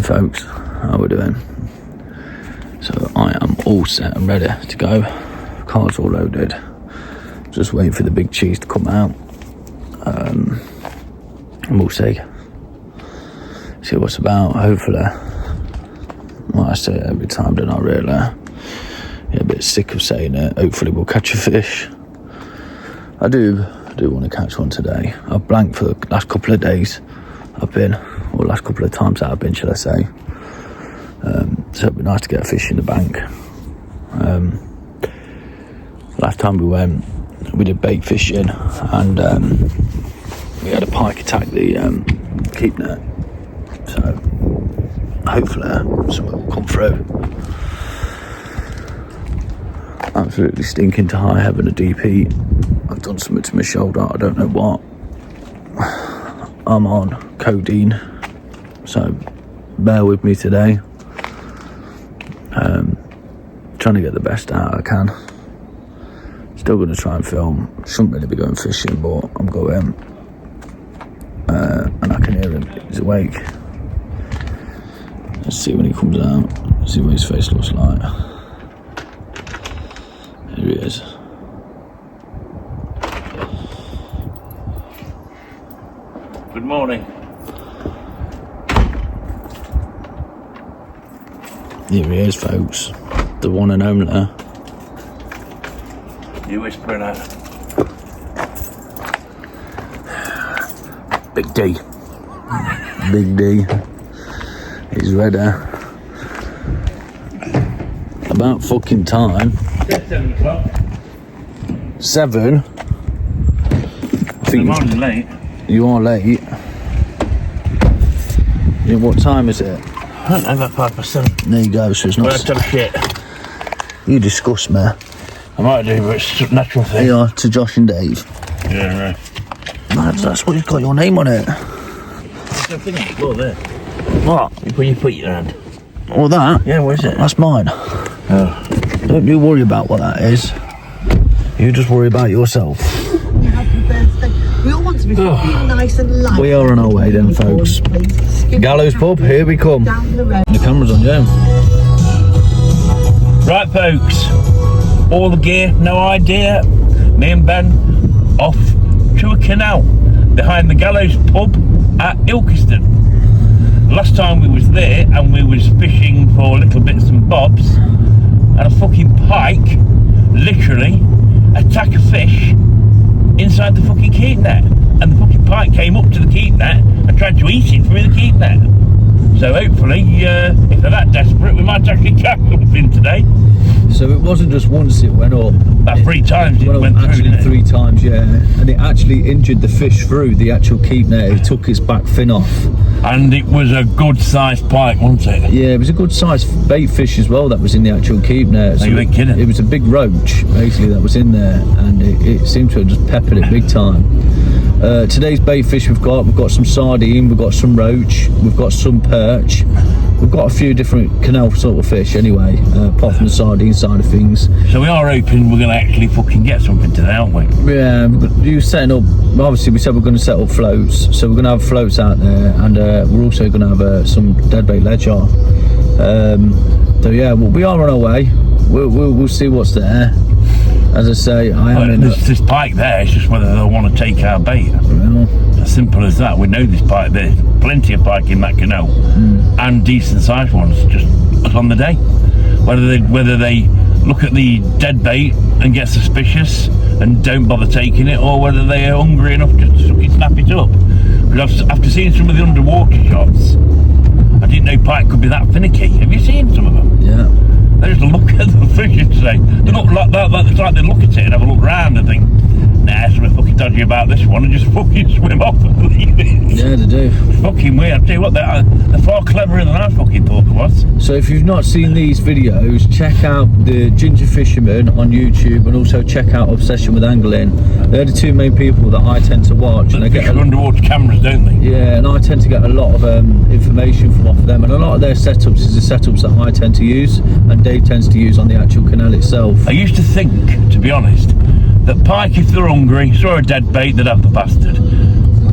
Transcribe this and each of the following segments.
folks, how we doing? So I am all set and ready to go. Car's all loaded, just waiting for the big cheese to come out, and we'll see what's about. Hopefully, well, I say it every time, don't I really? Yeah, a bit sick of saying it. Hopefully we'll catch a fish. I do want to catch one today. I've blanked for the last couple of days or last couple of times that I've been, shall I say. So it'd be nice to get a fish in the bank. Last time we went, we did bait fishing, and we had a pike attack the keep net. So hopefully something will come through. Absolutely stinking to high heaven, a deep heat. I've done something to my shoulder, I don't know what. I'm on codeine, so bear with me today. Trying to get the best out I can. Still going to try and film. Shouldn't really be going fishing, but I'm going. And I can hear him, he's awake. Let's see when he comes out, see what his face looks like. Here he is. Good morning. Here he is, folks. The one and only. You whispering out? Big D. Big D. He's ready. About fucking time. 7 o'clock. 7? I think I'm on late. You are late. Yeah, what time is it? I don't know, about 5%. There you go, so it's not... Well, I've shit. You disgust me. I might do, but it's a natural thing. Yeah, to Josh and Dave. Yeah, Man, that's what you've got your name on it. There's a thing on the floor there. What? Where you put your hand. All that? Yeah, where is it? That's mine. Oh. Don't you worry about what that is. You just worry about yourself. Happy birthday. We all want to be feeling nice and light. We are on our way then, folks. Gallows Pub, here we come. Down the road. The camera's on, yeah. Right, folks. All the gear, no idea. Me and Ben off to a canal behind the Gallows Pub at Ilkeston. Last time we was there and we was fishing for little bits and bobs, and a fucking pike literally attacked a fish inside the fucking keep net, and the fucking pike came up to the keep net and tried to eat it through the keep net. So hopefully, if they're that desperate, we might actually catch something today. So it wasn't just once it went up. About 3 times it went through, actually didn't it? 3 times, yeah. And it actually injured the fish through the actual keep net. It took its back fin off. And it was a good sized pike, wasn't it? Yeah, it was a good sized bait fish as well that was in the actual keep net. So you ain't kidding. It was a big roach, basically, that was in there, and it seemed to have just peppered it big time. Today's bait fish we've got some sardine, we've got some roach, we've got some perch. We've got a few different canal sort of fish anyway, apart from the sardine side of things. So we are hoping we're going to actually fucking get something today, aren't we? Yeah, you setting up, obviously we said we're going to set up floats, so we're going to have floats out there, and we're also going to have some deadbait ledger. So yeah, we are on our way. We'll see what's there. As I say, there's this pike there, it's just whether they'll want to take our bait. Well, As simple as that. We know this pike, there's plenty of pike in that canal, and decent sized ones, just on the day. Whether they look at the dead bait and get suspicious and don't bother taking it, or whether they are hungry enough just to snap it up. Because after seeing some of the underwater shots, I didn't know pike could be that finicky. Have you seen some of them? yeah. They just look at the fish and say, they look like that, it's like they look at it and have a look round and think, nah, something fucking dodgy about this one, and just fucking swim off and leave it. Yeah, they do. It's fucking weird. I tell you what, they're far cleverer than I fucking thought it was. So if you've not seen these videos, check out the Ginger Fisherman on YouTube, and also check out Obsession with Angling. They're the 2 main people that I tend to watch. They and I get underwater cameras, don't they? Yeah, and I tend to get a lot of information from off of them, and a lot of their setups is the setups that I tend to use, and Dave tends to use on the actual canal itself. I used to think, to be honest, that pike, if they're hungry, saw a dead bait, they'd have the bastard.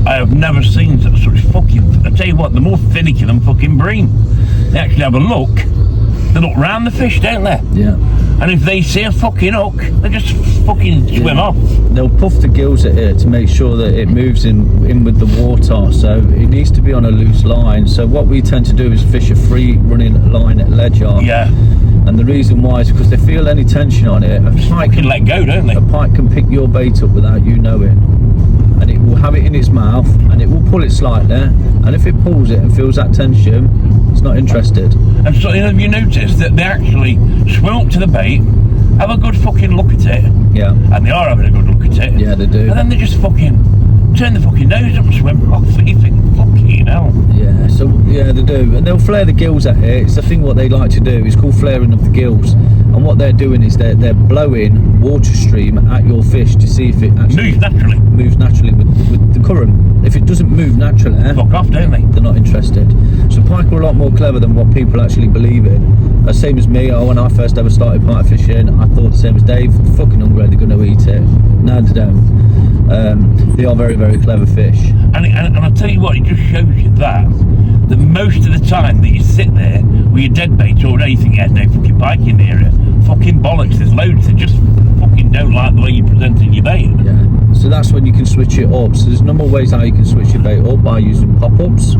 I have never seen such fucking. I tell you what, they're more finicky than fucking bream. They actually have a look. They look round the fish, don't they? Yeah. And if they see a fucking hook, they just fucking swim off. They'll puff the gills at it to make sure that it moves in with the water. So it needs to be on a loose line. So what we tend to do is fish a free running line at ledger. Yeah. And the reason why is because they feel any tension on it. A pike can let go, don't they? A pike can pick your bait up without you knowing, and it will have it in its mouth, and it will pull it slightly. And if it pulls it and feels that tension, it's not interested. And so, have you noticed that they actually swim up to the bait, have a good fucking look at it? Yeah. And they are having a good look at it. Yeah, they do. And then they just fucking turn the fucking nose up and swim off. And you think, fucking hell. Yeah, so yeah, they do, and they'll flare the gills at it. It's the thing what they like to do. It's called flaring of the gills, and what they're doing is they're blowing water stream at your fish to see if it actually moves naturally with the current. If it doesn't move naturally, fuck off, don't they? They're not interested. So pike are a lot more clever than what people actually believe in. Same as me. When I first ever started pike fishing, I thought the same as Dave. Fucking hungry, they're going to eat it. No, they don't. They are very, very clever fish. And I tell you what, it just shows you that most of the time that you sit there with your dead bait or anything, yeah, no fucking pike in the area, fucking bollocks, there's loads that just fucking don't like the way you're presenting your bait. Yeah. So that's when you can switch it up. So there's a number of ways how you can switch your bait up by using pop-ups.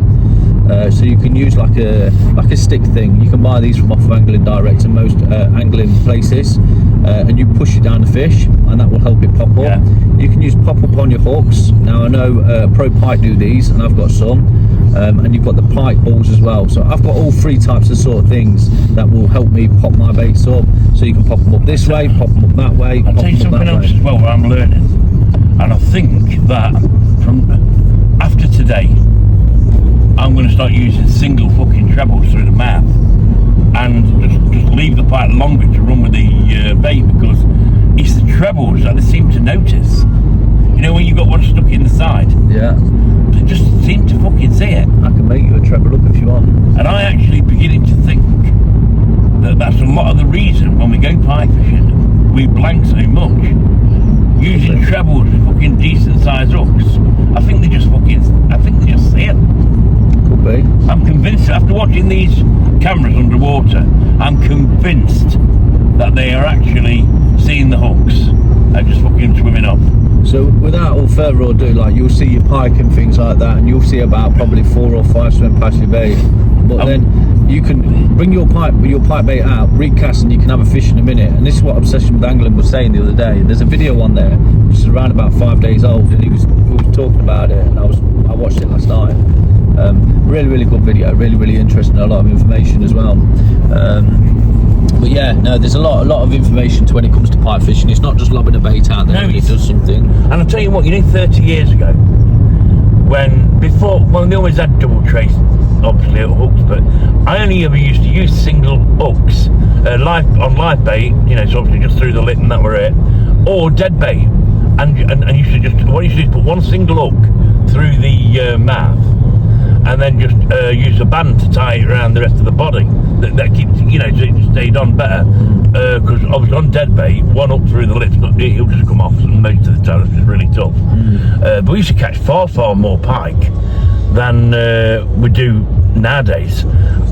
So you can use like a stick thing. You can buy these from off of Angling Direct and most angling places, and you push it down the fish, and that will help it pop up. Yeah. You can use pop-up on your hooks. Now I know Pro Pike do these, and I've got some. And you've got the pike balls as well. So I've got all three types of sort of things that will help me pop my baits up. So you can pop them up this way, pop them up that way. I'll tell you something else as well I'm learning, and I think that from after today I'm going to start using single fucking trebles through the mouth and just leave the pike longer to run with the bait, because it's the trebles that they seem to notice. You know when you've got one stuck in the side? Yeah. They just seem to fucking see it. I can make you a treble up if you want. And I actually beginning to think that that's a lot of the reason when we go pike fishing we blank so much. Using trebles with fucking decent sized hooks. I think they just see it. Could be. I'm convinced after watching these cameras underwater, I'm convinced that they are actually seeing the hooks and just fucking swimming off. So without all further ado, like you'll see your pike and things like that, and you'll see about probably 4 or 5 swim past your bait. But then you can bring your pike bait out, recast, and you can have a fish in a minute. And this is what Obsession with Angling was saying the other day. There's a video on there which is around about 5 days old, and he was talking about it, and I watched it last night. Really, really good video, really, really interesting, a lot of information as well. But yeah, no, there's a lot of information to when it comes to pike fishing. It's not just lobbing a bait out there when it does something. And I'll tell you what, 30 years ago, they always had double trace, obviously, at hooks, but I only ever used to use single hooks, on live bait, so obviously just through the lip and that were it, or dead bait, and you should just, what you should do is put one single hook through the mouth, and then just use a band to tie it around the rest of the body. That keeps, so it stayed on better. Because obviously on dead bait, one up through the lips, it'll just come off, and most of the time it's just really tough. But we used to catch far, far more pike than we do nowadays.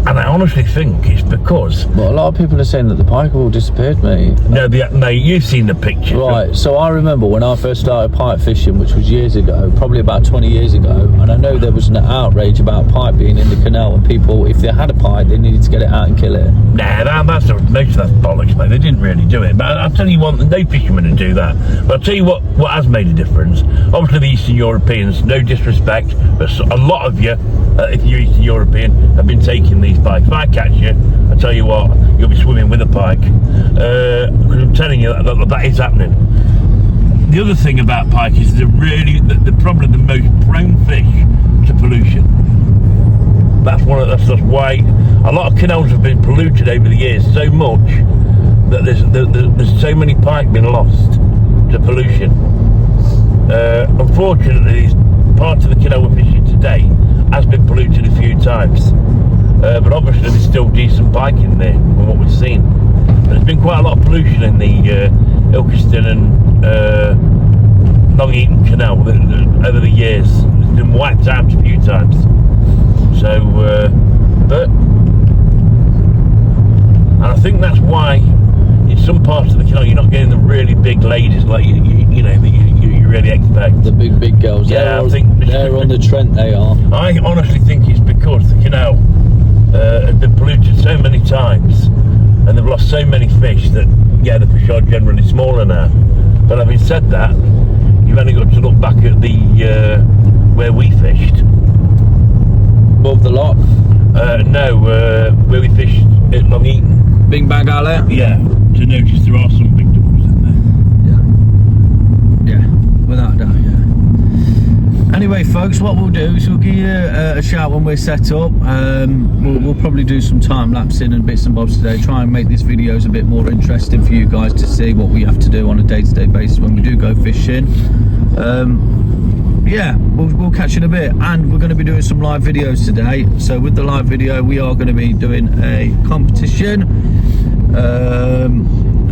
And I honestly think it's because... Well, a lot of people are saying that the pike have all disappeared, mate. No, mate, you've seen the pictures. Right, so I remember when I first started pike fishing, which was years ago, probably about 20 years ago, and I know there was an outrage about pike being in the canal, and people, if they had a pike, they needed to get it out and kill it. Nah, most of that's bollocks, mate. They didn't really do it. But I'll tell you what, no fishermen would do that. But I'll tell you what has made a difference. Obviously the Eastern Europeans, no disrespect, but a lot of you, if you're Eastern European, have been taking these pikes. If I catch you, I tell you what, you'll be swimming with a pike. Because I'm telling you that is happening. The other thing about pike is they're probably the most prone fish to pollution. That's why a lot of canals have been polluted over the years so much that there's so many pike been lost to pollution. Unfortunately, part of the canal we're fishing today has been polluted a few times, but obviously there's still decent pike in there from what we've seen. But there's been quite a lot of pollution in the Ilkeston and Long Eaton Canal over the years. There's been wiped out a few times. So, and I think that's why in some parts of the canal you're not getting the really big ladies like you know that you really expect. The big girls. Yeah, I think they're on the Trent. They are. I honestly think it's because the canal has been polluted so many times, and they've lost so many fish that yeah, the fish are generally smaller now. But having said that, you've only got to look back at the where we fished. Above the lot? No, where we fished at Long Eaton. Big Bag Alley? Yeah, to notice there are some big doubles in there. Yeah, without a doubt, yeah. Anyway, folks, what we'll do is we'll give you a shout when we're set up. We'll probably do some time lapsing and bits and bobs today, try and make these videos a bit more interesting for you guys to see what we have to do on a day-to-day basis when we do go fishing. Yeah, we'll catch you in a bit, and we're going to be doing some live videos today. So with the live video, we are going to be doing a competition.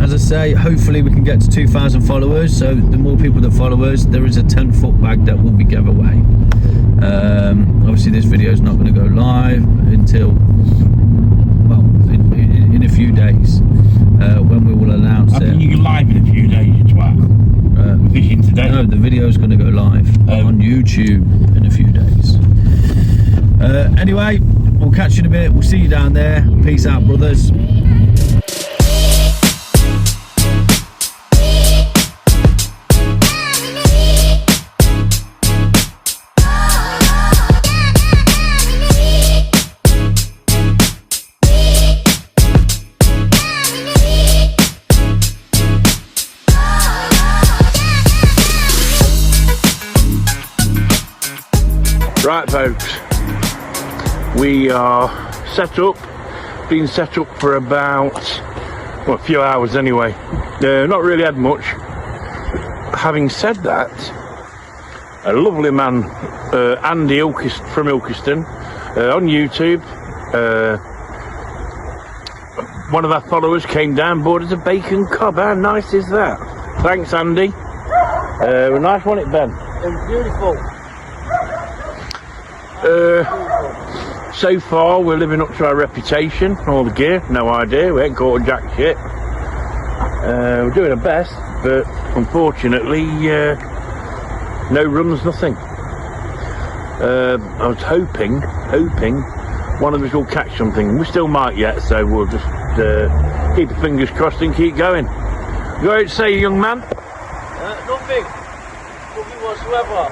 As I say, hopefully we can get to 2,000 followers. So the more people that follow us, there is a 10-foot bag that will be given away. Obviously this video is not going to go live until, well, in a few days, when we will announce it. I think you go live in a few days, you twat. Fishing today? No, the video is going to go live on YouTube in a few days. Anyway, we'll catch you in a bit. We'll see you down there. Peace out, brothers. Right folks, we are set up, been set up for about, well, a few hours anyway, not really had much. Having said that, a lovely man, Andy from Ilkeston, on YouTube, one of our followers came down, bought us a bacon cob. How nice is that? Thanks Andy. Nice, wasn't it, Ben? It was beautiful. So far we're living up to our reputation, all the gear, no idea, we ain't caught a jack shit. We're doing our best, but unfortunately no runs, nothing. I was hoping one of us will catch something. We still might yet, so we'll just keep the fingers crossed and keep going. Go out to say, young man? Nothing whatsoever.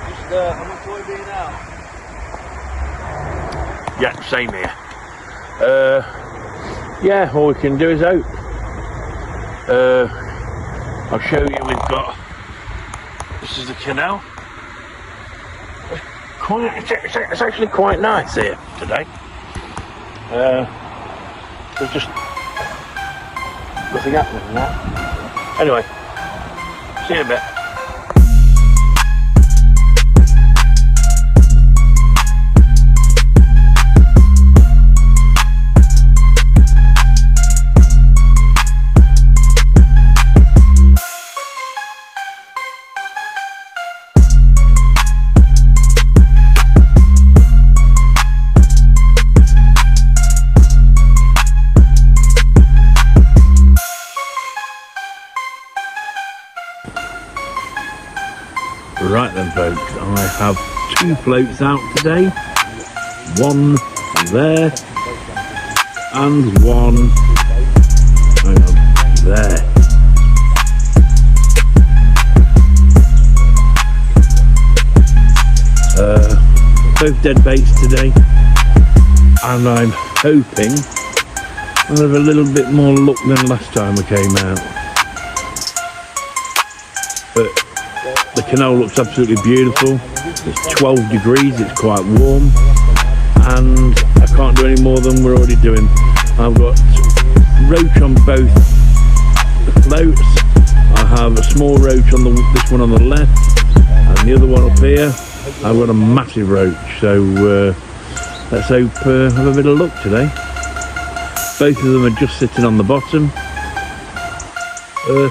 Just I'm enjoying being out. Yeah, same here. Yeah, all we can do is hope. I'll show you, we've got, this is the canal. It's actually quite nice here today. There's just nothing happening now. Anyway, see you in a bit. Right then folks, I have 2 floats out today, one there and one there. Both dead baits today, and I'm hoping I'll have a little bit more luck than last time I came out. But the canal looks absolutely beautiful. It's 12 degrees, it's quite warm, and I can't do any more than we're already doing. I've got roach on both the floats. I have a small roach on this one on the left, and the other one up here I've got a massive roach. So let's hope I have a bit of luck today. Both of them are just sitting on the bottom.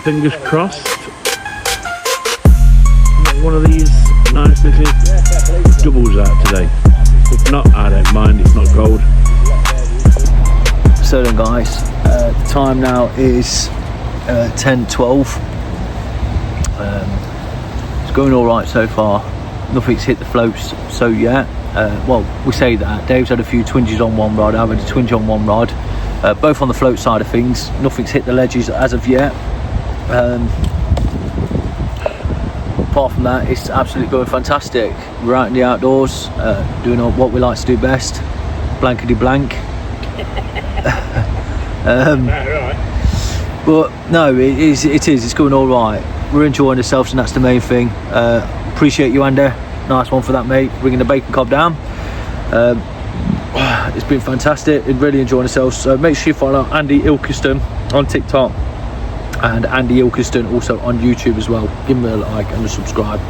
Fingers crossed. One of these Nice little doubles out today. If not, I don't mind, it's not gold. So then guys, the time now is 10:12. It's going all right so far. Nothing's hit the floats so yet. Well, we say that. Dave's had a few twinges on one rod, I've had a twinge on one rod. Both on the float side of things. Nothing's hit the ledges as of yet. Apart from that, it's absolutely going fantastic. We're out in the outdoors, doing what we like to do best, blankety blank. But no, it's going all right. We're enjoying ourselves, and that's the main thing. Appreciate you, Andy. Nice one for that, mate, bringing the bacon cob down. It's been fantastic, really enjoying ourselves. So make sure you follow Andy Ilkeston on TikTok and Andy Ilkeston also on YouTube as well. Give him a like and a subscribe.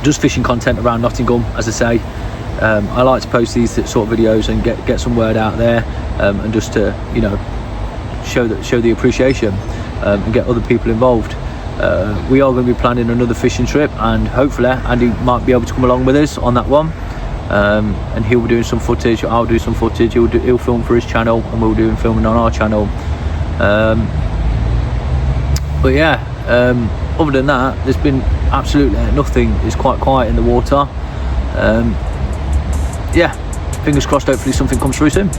Just fishing content around Nottingham, as I say. I like to post these sort of videos and get some word out there, and just to, you know, show the appreciation, and get other people involved. We are going to be planning another fishing trip, and hopefully Andy might be able to come along with us on that one. And he'll be doing some footage, I'll do some footage, he'll film for his channel, and we'll do filming on our channel. But yeah, other than that, there's been absolutely nothing. It's quite quiet in the water. Yeah, fingers crossed, hopefully something comes through soon.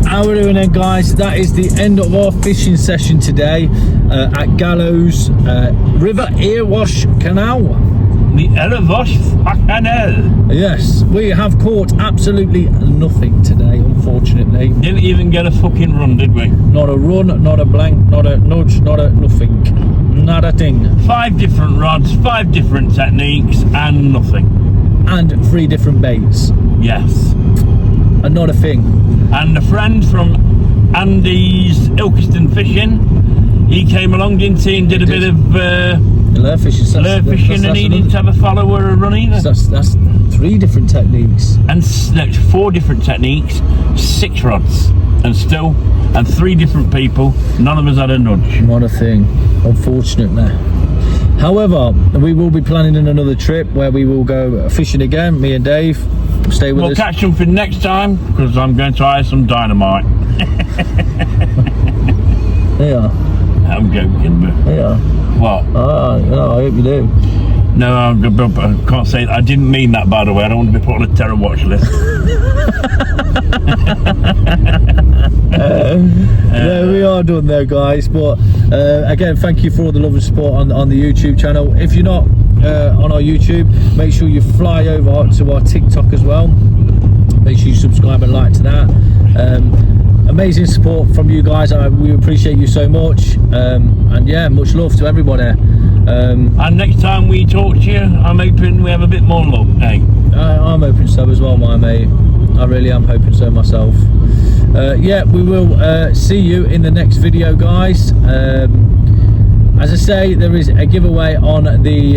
How we're doing then, guys? That is the end of our fishing session today at Gallows River Erewash Canal. The Erewash Canal. Yes, we have caught absolutely nothing today, unfortunately. Didn't even get a fucking run, did we? Not a run, not a blank, not a nudge, not a nothing. Not a thing. 5 different rods, 5 different techniques, and nothing. And 3 different baits. Yes. And not a thing. And a friend from Andy's Ilkeston Fishing, he came along, didn't he, and did a bit of lure fishing. Lure fishing, and he needed to have a follower a run either. That's 3 different techniques. And that's 4 different techniques, 6 rods, and 3 different people. None of us had a nudge. Not a thing, unfortunately. However, we will be planning in another trip where we will go fishing again, me and Dave. Stay with us. We'll catch something next time, because I'm going to hire some dynamite. Yeah. I'm joking, but... Yeah. What? I hope you do. No, I can't say that. I didn't mean that, by the way. I don't want to be put on a terror watch list. Yeah, we are done there, guys. But again, thank you for all the love and support on the YouTube channel. If you're not on our YouTube, make sure you fly over to our TikTok as well. Make sure you subscribe and like to that. Amazing support from you guys. We appreciate you so much. And yeah, much love to everybody. And next time we talk to you, I'm hoping we have a bit more luck, eh? I'm hoping so as well, my mate. I really am hoping so myself. Yeah, we will see you in the next video, guys. As I say, there is a giveaway on the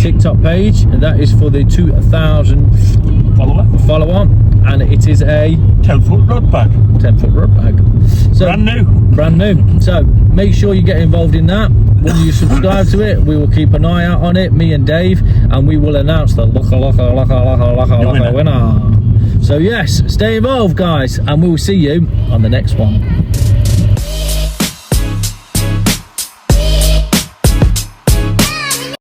TikTok page, and that is for the 2,000 follower, and it is a 10-foot rod bag. 10-foot rod bag. So brand new. So make sure you get involved in that. When you subscribe to it, we will keep an eye out on it, me and Dave, and we will announce the locker winner. So yes, stay involved, guys, and we will see you on the next one.